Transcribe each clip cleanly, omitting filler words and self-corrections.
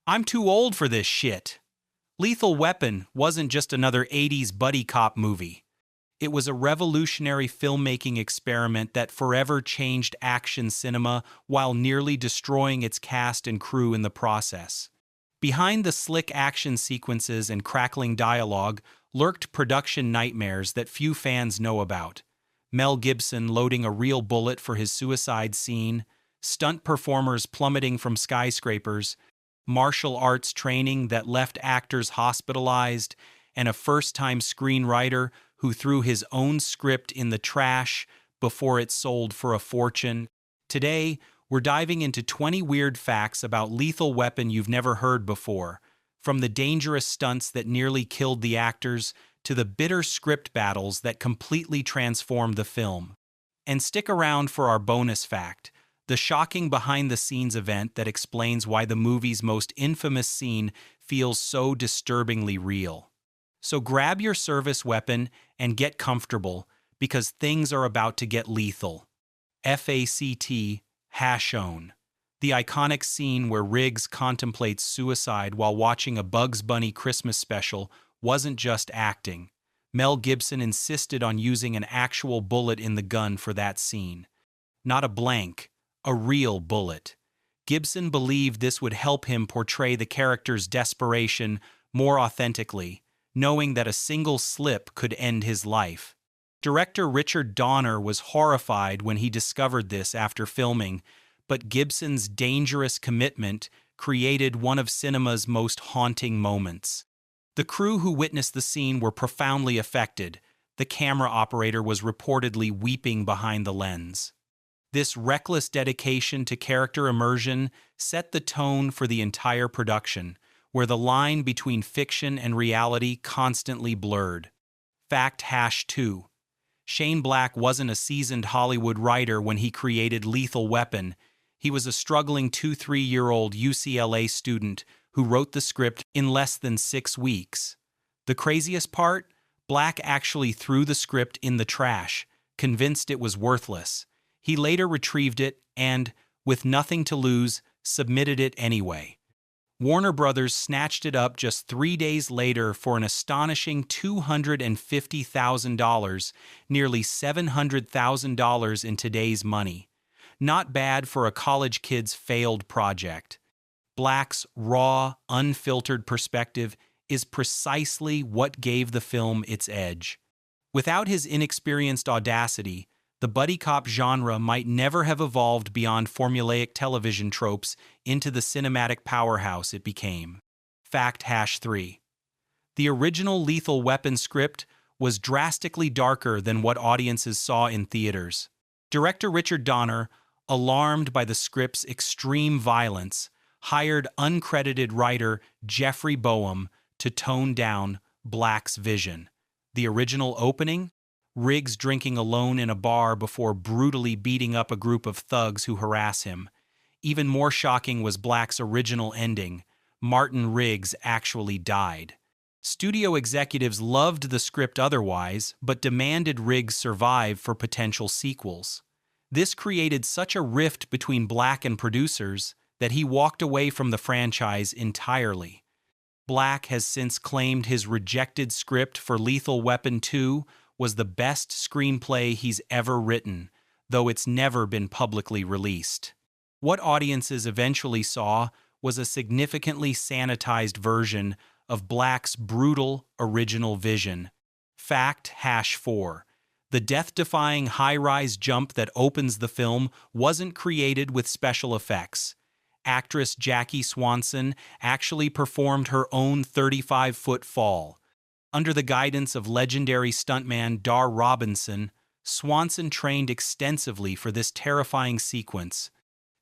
I'm too old for this shit. Lethal Weapon wasn't just another 80s buddy cop movie. It was a revolutionary filmmaking experiment that forever changed action cinema while nearly destroying its cast and crew in the process. Behind the slick action sequences and crackling dialogue lurked production nightmares that few fans know about. Mel Gibson loading a real bullet for his suicide scene, stunt performers plummeting from skyscrapers, martial arts training that left actors hospitalized, and a first-time screenwriter who threw his own script in the trash before it sold for a fortune. Today, we're diving into 20 weird facts about Lethal Weapon you've never heard before, from the dangerous stunts that nearly killed the actors to the bitter script battles that completely transformed the film. And stick around for our bonus fact, the shocking behind-the-scenes event that explains why the movie's most infamous scene feels so disturbingly real. So grab your service weapon and get comfortable, because things are about to get lethal. FACT, Hashone. The iconic scene where Riggs contemplates suicide while watching a Bugs Bunny Christmas special wasn't just acting. Mel Gibson insisted on using an actual bullet in the gun for that scene. Not a blank, a real bullet. Gibson believed this would help him portray the character's desperation more authentically, knowing that a single slip could end his life. Director Richard Donner was horrified when he discovered this after filming, but Gibson's dangerous commitment created one of cinema's most haunting moments. The crew who witnessed the scene were profoundly affected. The camera operator was reportedly weeping behind the lens. This reckless dedication to character immersion set the tone for the entire production, where the line between fiction and reality constantly blurred. Fact #2. Shane Black wasn't a seasoned Hollywood writer when he created Lethal Weapon. He was a struggling 2-3-year-old UCLA student who wrote the script in less than 6 weeks. The craziest part? Black actually threw the script in the trash, convinced it was worthless. He later retrieved it and, with nothing to lose, submitted it anyway. Warner Brothers snatched it up just 3 days later for an astonishing $250,000, nearly $700,000 in today's money. Not bad for a college kid's failed project. Black's raw, unfiltered perspective is precisely what gave the film its edge. Without his inexperienced audacity, the buddy cop genre might never have evolved beyond formulaic television tropes into the cinematic powerhouse it became. Fact #3. The original Lethal Weapon script was drastically darker than what audiences saw in theaters. Director Richard Donner, alarmed by the script's extreme violence, hired uncredited writer Jeffrey Boehm to tone down Black's vision. The original opening? Riggs drinking alone in a bar before brutally beating up a group of thugs who harass him. Even more shocking was Black's original ending. Martin Riggs actually died. Studio executives loved the script otherwise, but demanded Riggs survive for potential sequels. This created such a rift between Black and producers that he walked away from the franchise entirely. Black has since claimed his rejected script for Lethal Weapon 2 was the best screenplay he's ever written, though it's never been publicly released. What audiences eventually saw was a significantly sanitized version of Black's brutal original vision. Fact #4. The death-defying high-rise jump that opens the film wasn't created with special effects. Actress Jackie Swanson actually performed her own 35-foot fall. Under the guidance of legendary stuntman Dar Robinson, Swanson trained extensively for this terrifying sequence.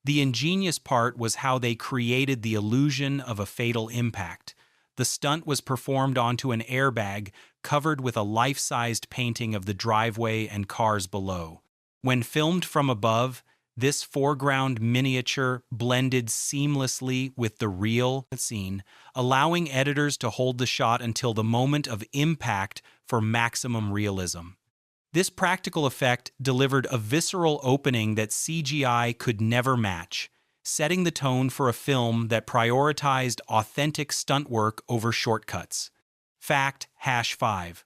The ingenious part was how they created the illusion of a fatal impact. The stunt was performed onto an airbag covered with a life-sized painting of the driveway and cars below. When filmed from above, this foreground miniature blended seamlessly with the real scene, allowing editors to hold the shot until the moment of impact for maximum realism. This practical effect delivered a visceral opening that CGI could never match. setting the tone for a film that prioritized authentic stunt work over shortcuts. Fact #5.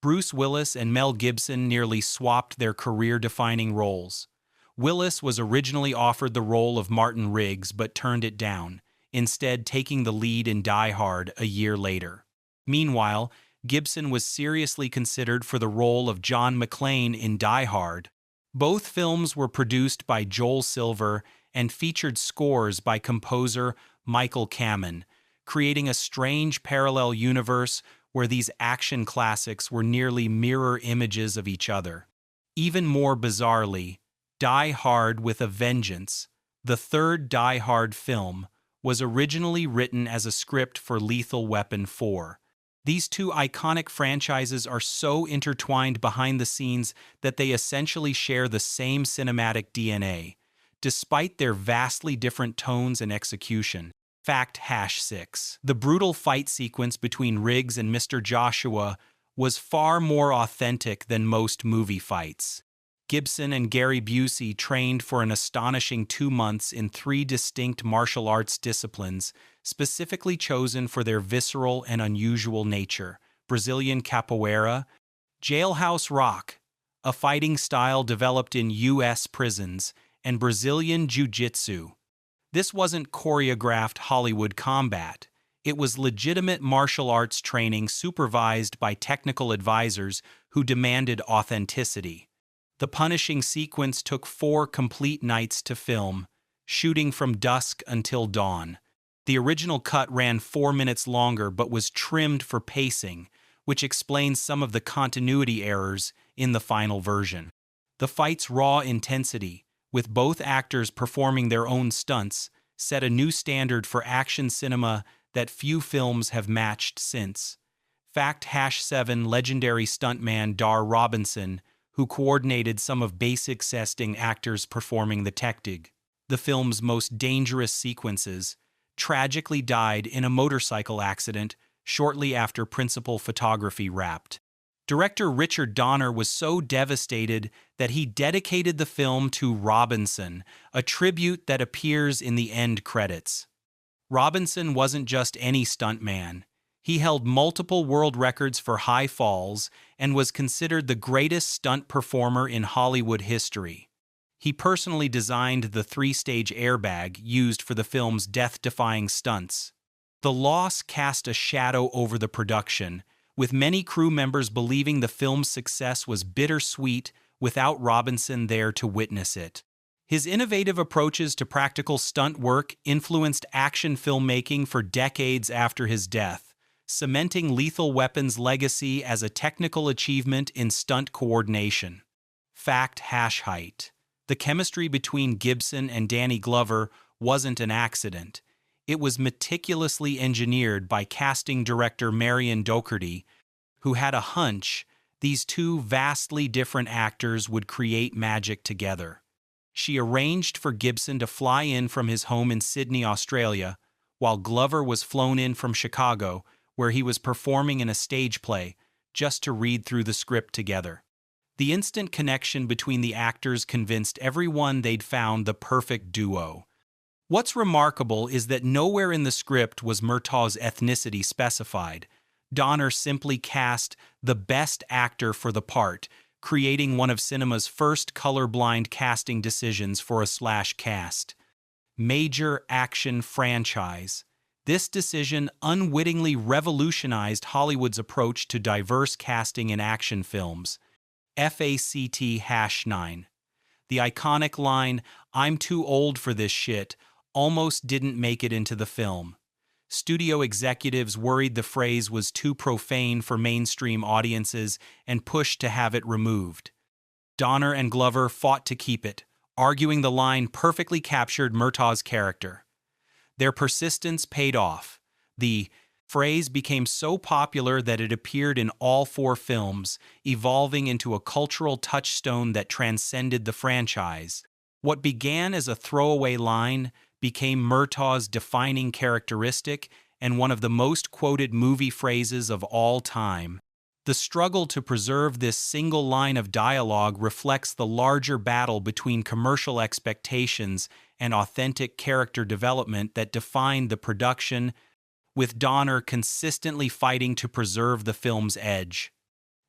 Bruce Willis and Mel Gibson nearly swapped their career-defining roles. Willis was originally offered the role of Martin Riggs but turned it down, instead taking the lead in Die Hard a year later. Meanwhile, Gibson was seriously considered for the role of John McClane in Die Hard. Both films were produced by Joel Silver and featured scores by composer Michael Kamen, creating a strange parallel universe where these action classics were nearly mirror images of each other. Even more bizarrely, Die Hard with a Vengeance, the third Die Hard film, was originally written as a script for Lethal Weapon 4. These two iconic franchises are so intertwined behind the scenes that they essentially share the same cinematic DNA, despite their vastly different tones and execution. Fact #6. The brutal fight sequence between Riggs and Mr. Joshua was far more authentic than most movie fights. Gibson and Gary Busey trained for an astonishing 2 months in 3 distinct martial arts disciplines, specifically chosen for their visceral and unusual nature: Brazilian capoeira, jailhouse rock, a fighting style developed in U.S. prisons, and Brazilian jiu-jitsu. This wasn't choreographed Hollywood combat. It was legitimate martial arts training supervised by technical advisors who demanded authenticity. The punishing sequence took 4 complete nights to film, shooting from dusk until dawn. The original cut ran 4 minutes longer but was trimmed for pacing, which explains some of the continuity errors in the final version. The fight's raw intensity, with both actors performing their own stunts, set a new standard for action cinema that few films have matched since. Fact #7. Legendary stuntman Dar Robinson, who coordinated some of Basic Instinct actors performing the technique, the film's most dangerous sequences, tragically died in a motorcycle accident shortly after principal photography wrapped. Director Richard Donner was so devastated that he dedicated the film to Robinson, a tribute that appears in the end credits. Robinson wasn't just any stuntman. He held multiple world records for high falls and was considered the greatest stunt performer in Hollywood history. He personally designed the 3-stage airbag used for the film's death-defying stunts. The loss cast a shadow over the production, with many crew members believing the film's success was bittersweet without Robinson there to witness it. His innovative approaches to practical stunt work influenced action filmmaking for decades after his death, cementing Lethal Weapon's legacy as a technical achievement in stunt coordination. Fact #8. The chemistry between Gibson and Danny Glover wasn't an accident. It was meticulously engineered by casting director Marion Doherty, who had a hunch these two vastly different actors would create magic together. She arranged for Gibson to fly in from his home in Sydney, Australia, while Glover was flown in from Chicago, where he was performing in a stage play, just to read through the script together. The instant connection between the actors convinced everyone they'd found the perfect duo. What's remarkable is that nowhere in the script was Murtaugh's ethnicity specified. Donner simply cast the best actor for the part, creating one of cinema's first colorblind casting decisions for a slash cast. Major action franchise. This decision unwittingly revolutionized Hollywood's approach to diverse casting in action films. Fact #9. The iconic line, "I'm too old for this shit," almost didn't make it into the film. Studio executives worried the phrase was too profane for mainstream audiences and pushed to have it removed. Donner and Glover fought to keep it, arguing the line perfectly captured Murtaugh's character. Their persistence paid off. The phrase became so popular that it appeared in all 4 films, evolving into a cultural touchstone that transcended the franchise. What began as a throwaway line became Murtaugh's defining characteristic and one of the most quoted movie phrases of all time. The struggle to preserve this single line of dialogue reflects the larger battle between commercial expectations and authentic character development that defined the production, with Donner consistently fighting to preserve the film's edge.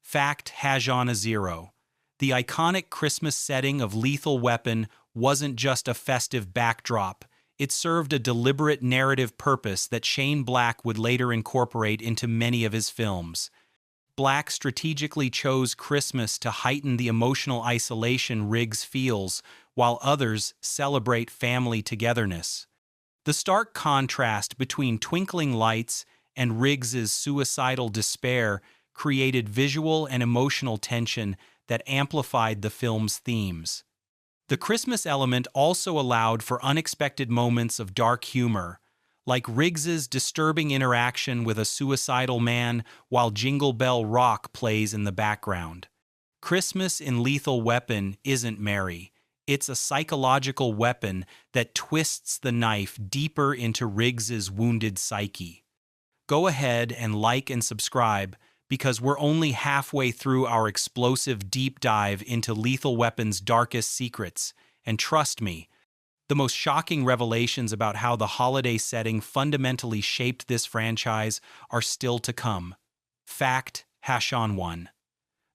Fact: Hajon a 0. The iconic Christmas setting of Lethal Weapon wasn't just a festive backdrop, it served a deliberate narrative purpose that Shane Black would later incorporate into many of his films. Black strategically chose Christmas to heighten the emotional isolation Riggs feels, while others celebrate family togetherness. The stark contrast between twinkling lights and Riggs's suicidal despair created visual and emotional tension that amplified the film's themes. The Christmas element also allowed for unexpected moments of dark humor, like Riggs's disturbing interaction with a suicidal man while Jingle Bell Rock plays in the background. Christmas in Lethal Weapon isn't merry. It's a psychological weapon that twists the knife deeper into Riggs's wounded psyche. Go ahead and like and subscribe, because we're only halfway through our explosive deep dive into Lethal Weapon's darkest secrets, and trust me, the most shocking revelations about how the holiday setting fundamentally shaped this franchise are still to come. Fact: Hajon 1.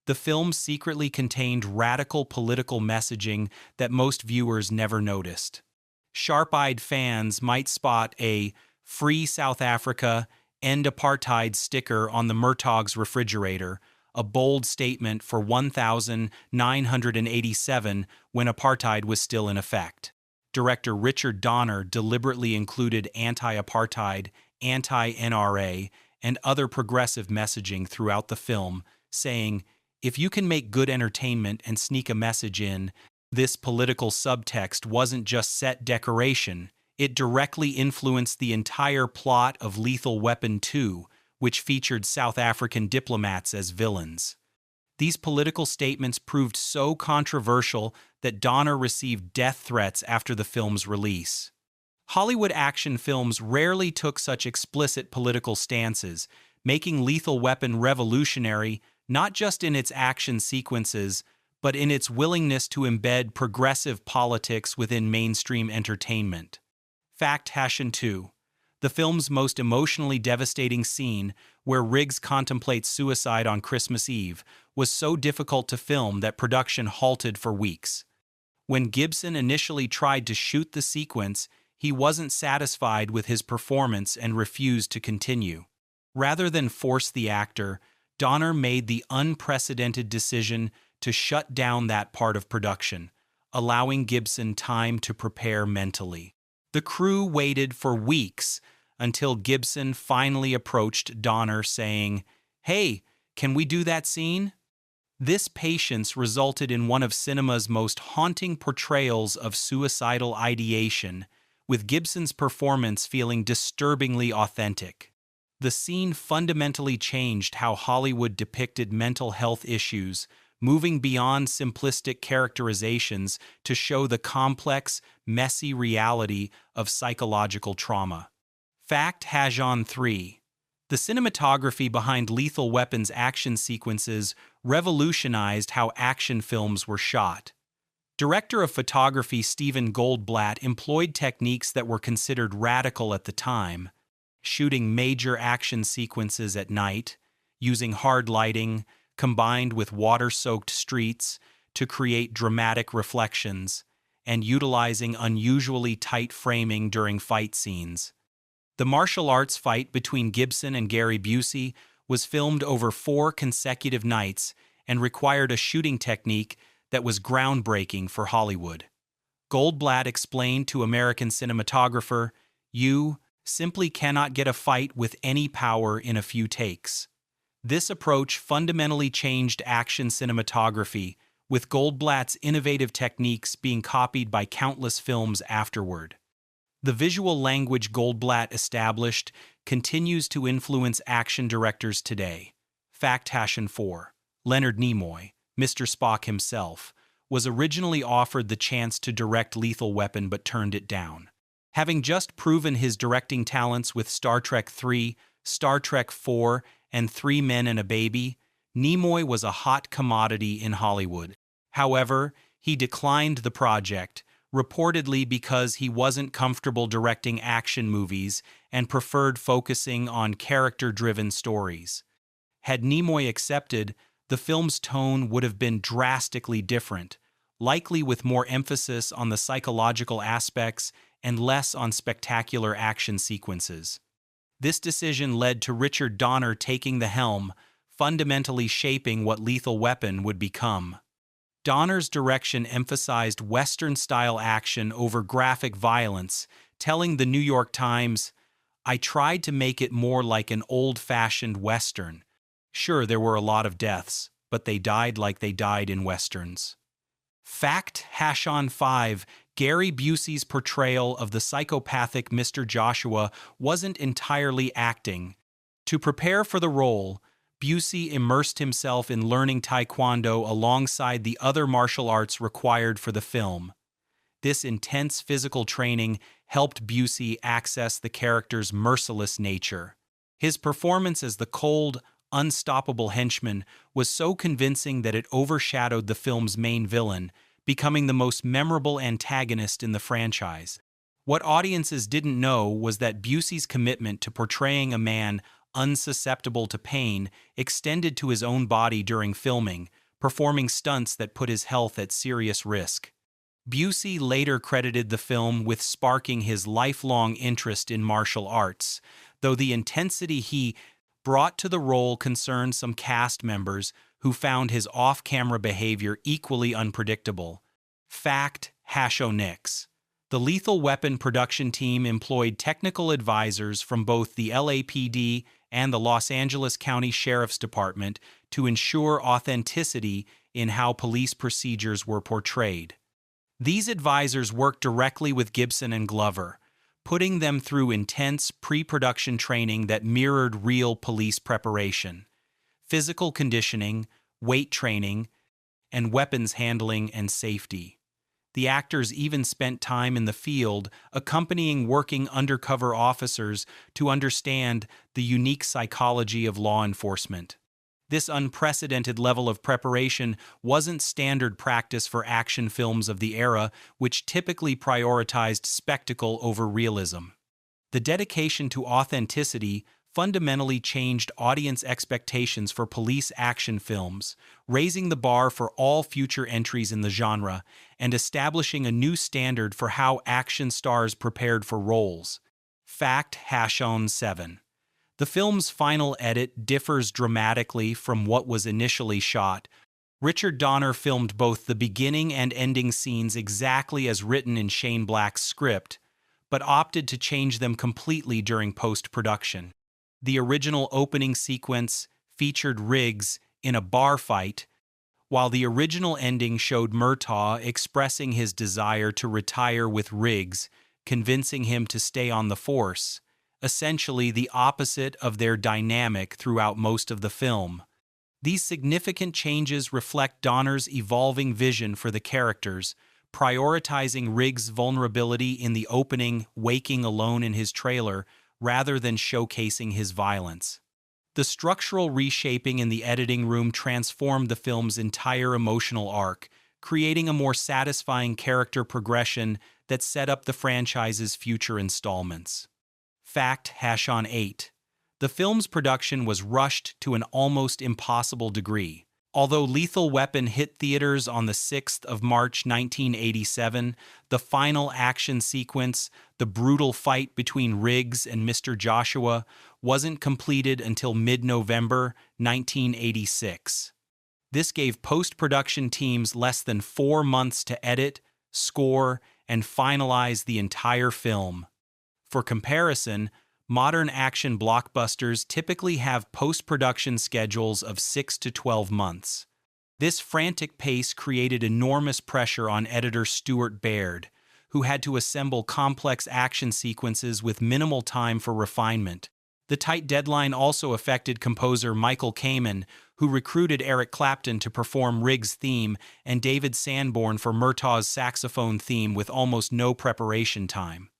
The film secretly contained radical political messaging that most viewers never noticed. Sharp-eyed fans might spot a "Free South Africa, End Apartheid" sticker on the Murtaugh's refrigerator, a bold statement for 1987 when apartheid was still in effect. Director Richard Donner deliberately included anti-apartheid, anti-NRA, and other progressive messaging throughout the film, saying, "If you can make good entertainment and sneak a message in, this political subtext wasn't just set decoration. It directly influenced the entire plot of Lethal Weapon 2, which featured South African diplomats as villains." These political statements proved so controversial that Donner received death threats after the film's release. Hollywood action films rarely took such explicit political stances, making Lethal Weapon revolutionary not just in its action sequences, but in its willingness to embed progressive politics within mainstream entertainment. Fact: Hajon 2. The film's most emotionally devastating scene, where Riggs contemplates suicide on Christmas Eve, was so difficult to film that production halted for weeks. When Gibson initially tried to shoot the sequence, he wasn't satisfied with his performance and refused to continue. Rather than force the actor, Donner made the unprecedented decision to shut down that part of production, allowing Gibson time to prepare mentally. The crew waited for weeks until Gibson finally approached Donner saying, "Hey, can we do that scene?" This patience resulted in one of cinema's most haunting portrayals of suicidal ideation, with Gibson's performance feeling disturbingly authentic. The scene fundamentally changed how Hollywood depicted mental health issues, moving beyond simplistic characterizations to show the complex, messy reality of psychological trauma. Fact: Hajon 3. The cinematography behind Lethal Weapon's action sequences revolutionized how action films were shot. Director of photography Steven Goldblatt employed techniques that were considered radical at the time, shooting major action sequences at night, using hard lighting, combined with water-soaked streets to create dramatic reflections, and utilizing unusually tight framing during fight scenes. The martial arts fight between Gibson and Gary Busey was filmed over 4 consecutive nights and required a shooting technique that was groundbreaking for Hollywood. Goldblatt explained to American cinematographer, "You simply cannot get a fight with any power in a few takes." This approach fundamentally changed action cinematography, with Goldblatt's innovative techniques being copied by countless films afterward. The visual language Goldblatt established continues to influence action directors today. Fact: Hajon 4. Leonard Nimoy, Mr. Spock himself, was originally offered the chance to direct Lethal Weapon but turned it down. Having just proven his directing talents with Star Trek III, Star Trek IV, and 3 Men and a Baby, Nimoy was a hot commodity in Hollywood. However, he declined the project, reportedly because he wasn't comfortable directing action movies and preferred focusing on character-driven stories. Had Nimoy accepted, the film's tone would have been drastically different, likely with more emphasis on the psychological aspects and less on spectacular action sequences. This decision led to Richard Donner taking the helm, fundamentally shaping what Lethal Weapon would become. Donner's direction emphasized Western-style action over graphic violence, telling the New York Times, "I tried to make it more like an old-fashioned Western. Sure, there were a lot of deaths, but they died like they died in Westerns." Fact #5, Gary Busey's portrayal of the psychopathic Mr. Joshua wasn't entirely acting. To prepare for the role, Busey immersed himself in learning Taekwondo alongside the other martial arts required for the film. This intense physical training helped Busey access the character's merciless nature. His performance as the cold, unstoppable henchman was so convincing that it overshadowed the film's main villain, becoming the most memorable antagonist in the franchise. What audiences didn't know was that Busey's commitment to portraying a man unsusceptible to pain extended to his own body during filming, performing stunts that put his health at serious risk. Busey later credited the film with sparking his lifelong interest in martial arts, though the intensity he brought to the role concerned some cast members who found his off-camera behavior equally unpredictable. Fact #6. The Lethal Weapon production team employed technical advisors from both the LAPD and the Los Angeles County Sheriff's Department to ensure authenticity in how police procedures were portrayed. These advisors worked directly with Gibson and Glover, putting them through intense pre-production training that mirrored real police preparation, physical conditioning, weight training, and weapons handling and safety. The actors even spent time in the field accompanying working undercover officers to understand the unique psychology of law enforcement. This unprecedented level of preparation wasn't standard practice for action films of the era, which typically prioritized spectacle over realism. The dedication to authenticity fundamentally changed audience expectations for police action films, raising the bar for all future entries in the genre and establishing a new standard for how action stars prepared for roles. Fact #7. The film's final edit differs dramatically from what was initially shot. Richard Donner filmed both the beginning and ending scenes exactly as written in Shane Black's script, but opted to change them completely during post-production. The original opening sequence featured Riggs in a bar fight, while the original ending showed Murtaugh expressing his desire to retire with Riggs, convincing him to stay on the force, essentially the opposite of their dynamic throughout most of the film. These significant changes reflect Donner's evolving vision for the characters, prioritizing Riggs' vulnerability in the opening, waking alone in his trailer, rather than showcasing his violence. The structural reshaping in the editing room transformed the film's entire emotional arc, creating a more satisfying character progression that set up the franchise's future installments. Fact #8. The film's production was rushed to an almost impossible degree. Although Lethal Weapon hit theaters on the 6th of March 1987, the final action sequence, the brutal fight between Riggs and Mr. Joshua, wasn't completed until mid-November 1986. This gave post-production teams less than 4 months to edit, score, and finalize the entire film. For comparison, modern action blockbusters typically have post-production schedules of 6 to 12 months. This frantic pace created enormous pressure on editor Stuart Baird, who had to assemble complex action sequences with minimal time for refinement. The tight deadline also affected composer Michael Kamen, who recruited Eric Clapton to perform Riggs' theme and David Sanborn for Murtaugh's saxophone theme with almost no preparation time.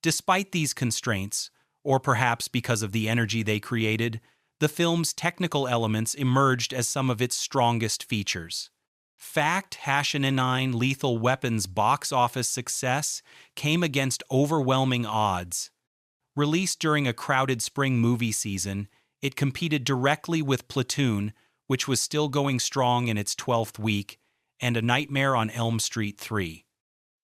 Despite these constraints, or perhaps because of the energy they created, the film's technical elements emerged as some of its strongest features. Fact: H&N9 Lethal Weapon's box office success came against overwhelming odds. Released during a crowded spring movie season, it competed directly with Platoon, which was still going strong in its 12th week, and A Nightmare on Elm Street 3.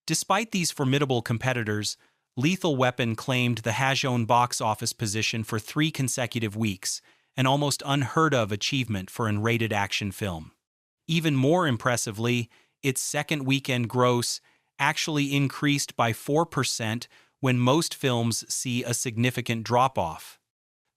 Despite these formidable competitors, Lethal Weapon claimed the H&N box office position for 3 consecutive weeks, an almost unheard-of achievement for an rated action film. Even more impressively, its second weekend gross actually increased by 4% when most films see a significant drop-off.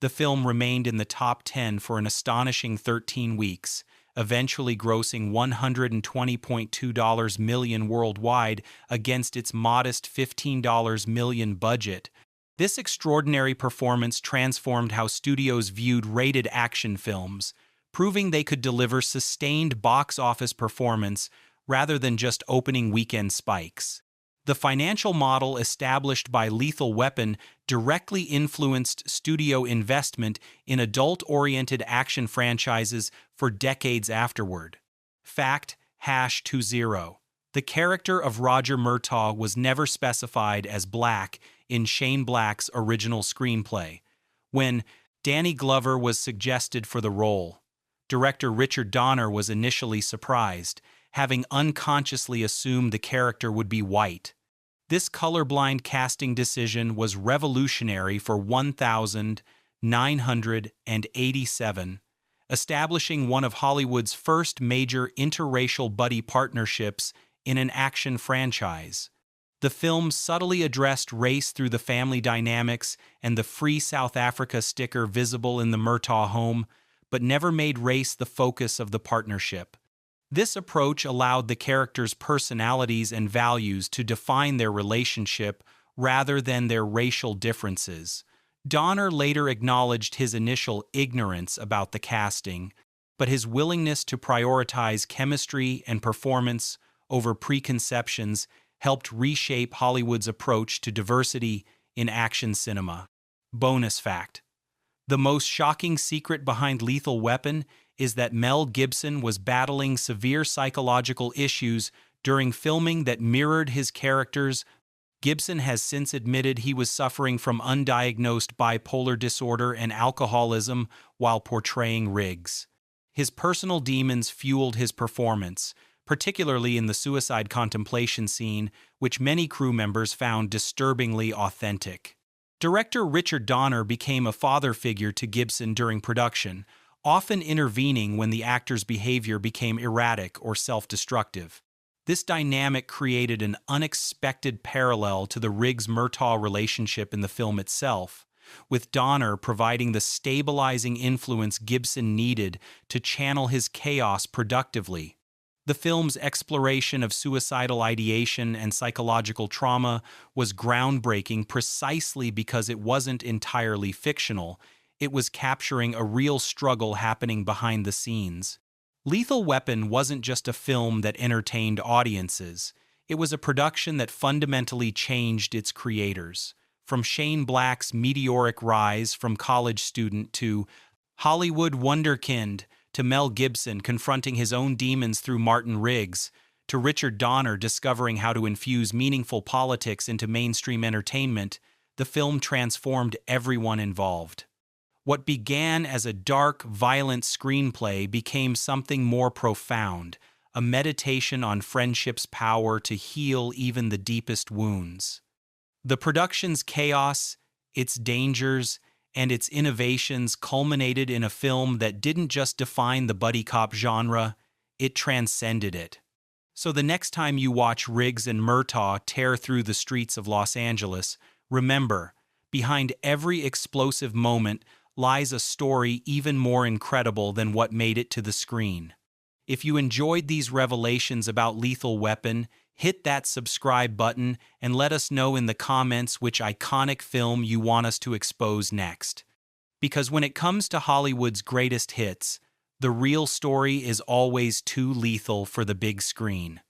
The film remained in the top 10 for an astonishing 13 weeks, eventually grossing $120.2 million worldwide against its modest $15 million budget. This extraordinary performance transformed how studios viewed rated action films, proving they could deliver sustained box office performance rather than just opening weekend spikes. The financial model established by Lethal Weapon directly influenced studio investment in adult-oriented action franchises for decades afterward. Fact: #20. The character of Roger Murtaugh was never specified as black in Shane Black's original screenplay. When Danny Glover was suggested for the role, director Richard Donner was initially surprised, having unconsciously assumed the character would be white. This colorblind casting decision was revolutionary for 1987, establishing one of Hollywood's first major interracial buddy partnerships in an action franchise. The film subtly addressed race through the family dynamics and the Free South Africa sticker visible in the Murtaugh home, but never made race the focus of the partnership. This approach allowed the characters' personalities and values to define their relationship rather than their racial differences. Donner later acknowledged his initial ignorance about the casting, but his willingness to prioritize chemistry and performance over preconceptions helped reshape Hollywood's approach to diversity in action cinema. Bonus fact: the most shocking secret behind Lethal Weapon is that Mel Gibson was battling severe psychological issues during filming that mirrored his characters. Gibson has since admitted he was suffering from undiagnosed bipolar disorder and alcoholism while portraying Riggs. His personal demons fueled his performance, particularly in the suicide contemplation scene, which many crew members found disturbingly authentic. Director Richard Donner became a father figure to Gibson during production, often intervening when the actor's behavior became erratic or self-destructive. This dynamic created an unexpected parallel to the Riggs-Murtaugh relationship in the film itself, with Donner providing the stabilizing influence Gibson needed to channel his chaos productively. The film's exploration of suicidal ideation and psychological trauma was groundbreaking precisely because it wasn't entirely fictional. It was capturing a real struggle happening behind the scenes. Lethal Weapon wasn't just a film that entertained audiences. It was a production that fundamentally changed its creators. From Shane Black's meteoric rise from college student to Hollywood wunderkind, to Mel Gibson confronting his own demons through Martin Riggs, to Richard Donner discovering how to infuse meaningful politics into mainstream entertainment, the film transformed everyone involved. What began as a dark, violent screenplay became something more profound, a meditation on friendship's power to heal even the deepest wounds. The production's chaos, its dangers, and its innovations culminated in a film that didn't just define the buddy cop genre, it transcended it. So the next time you watch Riggs and Murtaugh tear through the streets of Los Angeles, remember, behind every explosive moment lies a story even more incredible than what made it to the screen. If you enjoyed these revelations about Lethal Weapon, hit that subscribe button and let us know in the comments which iconic film you want us to expose next. Because when it comes to Hollywood's greatest hits, the real story is always too lethal for the big screen.